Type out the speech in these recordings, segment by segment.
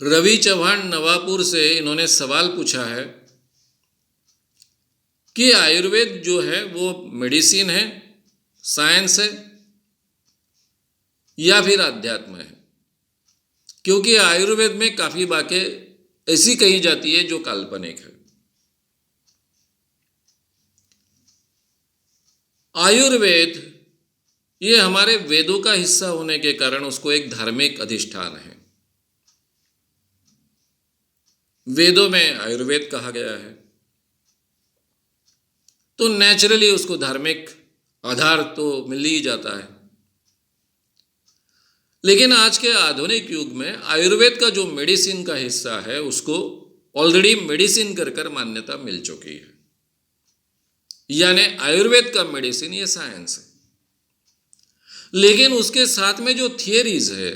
रवि चौहान नवापुर से इन्होंने सवाल पूछा है कि आयुर्वेद जो है वो मेडिसिन है, साइंस है या फिर अध्यात्म है। क्योंकि आयुर्वेद में काफ़ी बातें ऐसी कही जाती है जो काल्पनिक है। आयुर्वेद ये हमारे वेदों का हिस्सा होने के कारण उसको एक धार्मिक अधिष्ठान है। वेदों में आयुर्वेद कहा गया है, तो नेचुरली उसको धार्मिक आधार तो मिल ही जाता है। लेकिन आज के आधुनिक युग में आयुर्वेद का जो मेडिसिन का हिस्सा है उसको ऑलरेडी मेडिसिन कर मान्यता मिल चुकी है। यानी आयुर्वेद का मेडिसिन ये साइंस है। लेकिन उसके साथ में जो थियरीज है,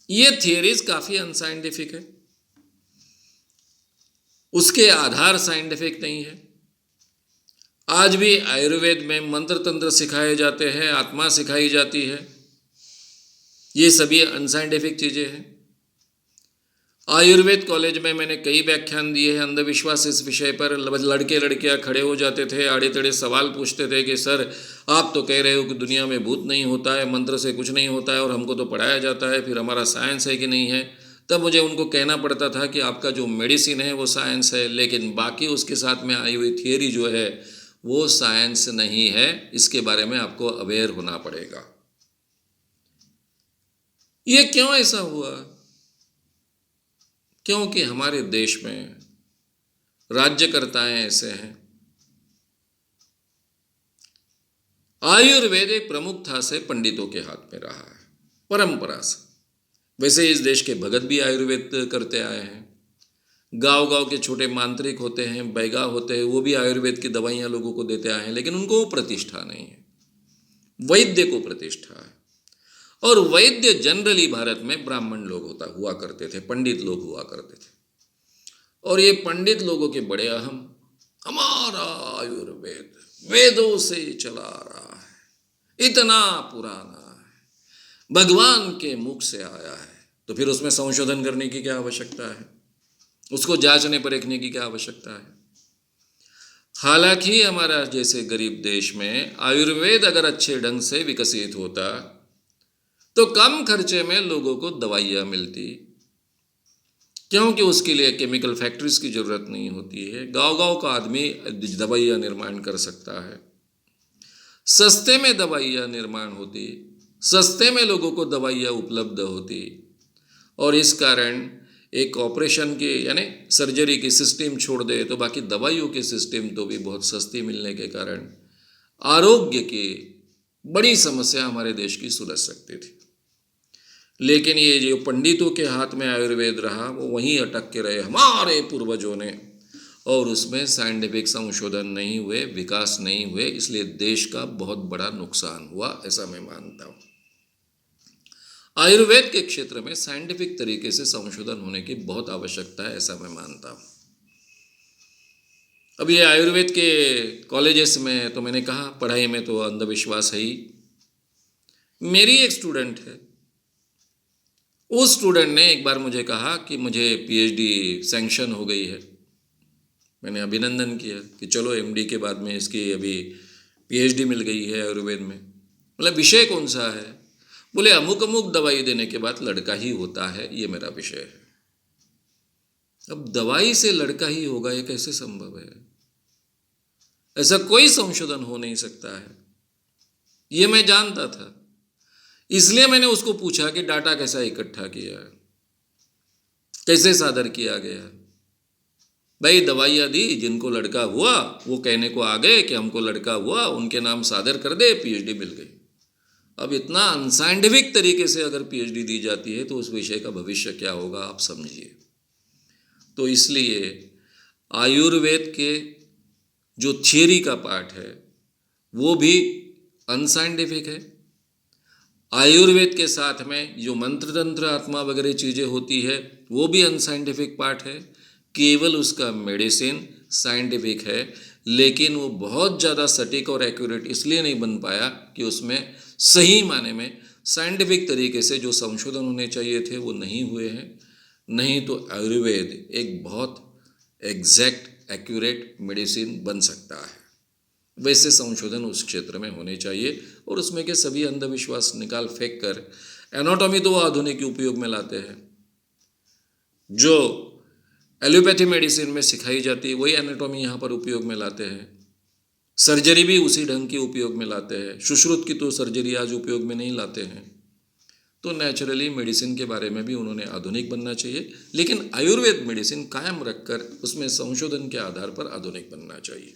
ये थियरीज काफी अनसाइंटिफिक है, उसके आधार साइंटिफिक नहीं है। आज भी आयुर्वेद में मंत्र तंत्र सिखाए जाते हैं, आत्मा सिखाई जाती है, ये सभी अनसाइंटिफिक चीजें हैं। आयुर्वेद कॉलेज में मैंने कई व्याख्यान दिए हैं अंधविश्वास इस विषय पर। लड़के लड़कियां खड़े हो जाते थे, आड़े तड़े सवाल पूछते थे कि सर आप तो कह रहे हो कि दुनिया में भूत नहीं होता है, मंत्र से कुछ नहीं होता है, और हमको तो पढ़ाया जाता है, फिर हमारा साइंस है कि नहीं है। तब मुझे उनको कहना पड़ता था कि आपका जो मेडिसिन है वो साइंस है, लेकिन बाकी उसके साथ में आई हुई थियरी जो है वो साइंस नहीं है। इसके बारे में आपको अवेयर होना पड़ेगा। ये क्यों ऐसा हुआ? क्योंकि हमारे देश में राज्यकर्ताएं ऐसे हैं। आयुर्वेद एक प्रमुखता से पंडितों के हाथ में रहा है, परंपरा से। वैसे इस देश के भगत भी आयुर्वेद करते आए हैं। गांव-गांव के छोटे मांत्रिक होते हैं, बैगा होते हैं, वो भी आयुर्वेद की दवाइयां लोगों को देते आए हैं, लेकिन उनको वो प्रतिष्ठा नहीं है। वैद्य को प्रतिष्ठा है। और वैद्य जनरली भारत में ब्राह्मण लोग हुआ करते थे, पंडित लोग हुआ करते थे। और ये पंडित लोगों के बड़े अहम, हमारा आयुर्वेद वेदों से चला रहा है, इतना पुराना है, भगवान के मुख से आया है, तो फिर उसमें संशोधन करने की क्या आवश्यकता है? उसको जांचने परखने की क्या आवश्यकता है? हालांकि हमारा जैसे गरीब देश में आयुर्वेद अगर अच्छे ढंग से विकसित होता तो कम खर्चे में लोगों को दवाइयाँ मिलती, क्योंकि उसके लिए केमिकल फैक्ट्रीज की ज़रूरत नहीं होती है। गांव-गांव का आदमी दवाइयाँ निर्माण कर सकता है। सस्ते में दवाइयाँ निर्माण होती, सस्ते में लोगों को दवाइयाँ उपलब्ध होती, और इस कारण एक ऑपरेशन की यानी सर्जरी की सिस्टम छोड़ दे तो बाकी दवाइयों की सिस्टम तो भी बहुत सस्ती मिलने के कारण आरोग्य की बड़ी समस्या हमारे देश की सुलझ सकती थी। लेकिन ये जो पंडितों के हाथ में आयुर्वेद रहा वो वहीं अटक के रहे हमारे पूर्वजों ने, और उसमें साइंटिफिक संशोधन नहीं हुए, विकास नहीं हुए, इसलिए देश का बहुत बड़ा नुकसान हुआ, ऐसा मैं मानता हूँ। आयुर्वेद के क्षेत्र में साइंटिफिक तरीके से संशोधन होने की बहुत आवश्यकता है, ऐसा मैं मानता हूँ। अब ये आयुर्वेद के कॉलेजेस में तो मैंने कहा पढ़ाई में तो अंधविश्वास है ही। मेरी एक स्टूडेंट है, उस स्टूडेंट ने एक बार मुझे कहा कि मुझे पीएचडी सैंक्शन हो गई है। मैंने अभिनंदन किया कि चलो एमडी के बाद में इसकी अभी पीएचडी मिल गई है आयुर्वेद में। मतलब विषय कौन सा है? बोले अमुक अमुक दवाई देने के बाद लड़का ही होता है, ये मेरा विषय है। अब दवाई से लड़का ही होगा ये कैसे संभव है? ऐसा कोई संशोधन हो नहीं सकता है, ये मैं जानता था। इसलिए मैंने उसको पूछा कि डाटा कैसा इकट्ठा किया, कैसे सादर किया गया। भाई दवाइयाँ दी, जिनको लड़का हुआ वो कहने को आ गए कि हमको लड़का हुआ, उनके नाम सादर कर दे, पीएचडी मिल गई। अब इतना अनसाइंटिफिक तरीके से अगर पीएचडी दी जाती है तो उस विषय का भविष्य क्या होगा, आप समझिए। तो इसलिए आयुर्वेद के जो थियरी का पार्ट है वो भी अनसाइंटिफिक है। आयुर्वेद के साथ में जो मंत्र तंत्र आत्मा वगैरह चीज़ें होती है वो भी अनसाइंटिफिक पार्ट है। केवल उसका मेडिसिन साइंटिफिक है, लेकिन वो बहुत ज़्यादा सटीक और एक्यूरेट इसलिए नहीं बन पाया कि उसमें सही माने में साइंटिफिक तरीके से जो संशोधन होने चाहिए थे वो नहीं हुए हैं। नहीं तो आयुर्वेद एक बहुत एग्जैक्ट एक्यूरेट मेडिसिन बन सकता है। वैसे संशोधन उस क्षेत्र में होने चाहिए और उसमें के सभी अंधविश्वास निकाल फेंक कर एनाटॉमी तो वो आधुनिक उपयोग में लाते हैं, जो एलोपैथी मेडिसिन में सिखाई जाती है वही एनाटॉमी यहाँ पर उपयोग में लाते हैं। सर्जरी भी उसी ढंग की उपयोग में लाते हैं। सुश्रुत की तो सर्जरी आज उपयोग में नहीं लाते हैं। तो नेचुरली मेडिसिन के बारे में भी उन्होंने आधुनिक बनना चाहिए, लेकिन आयुर्वेद मेडिसिन कायम रखकर उसमें संशोधन के आधार पर आधुनिक बनना चाहिए।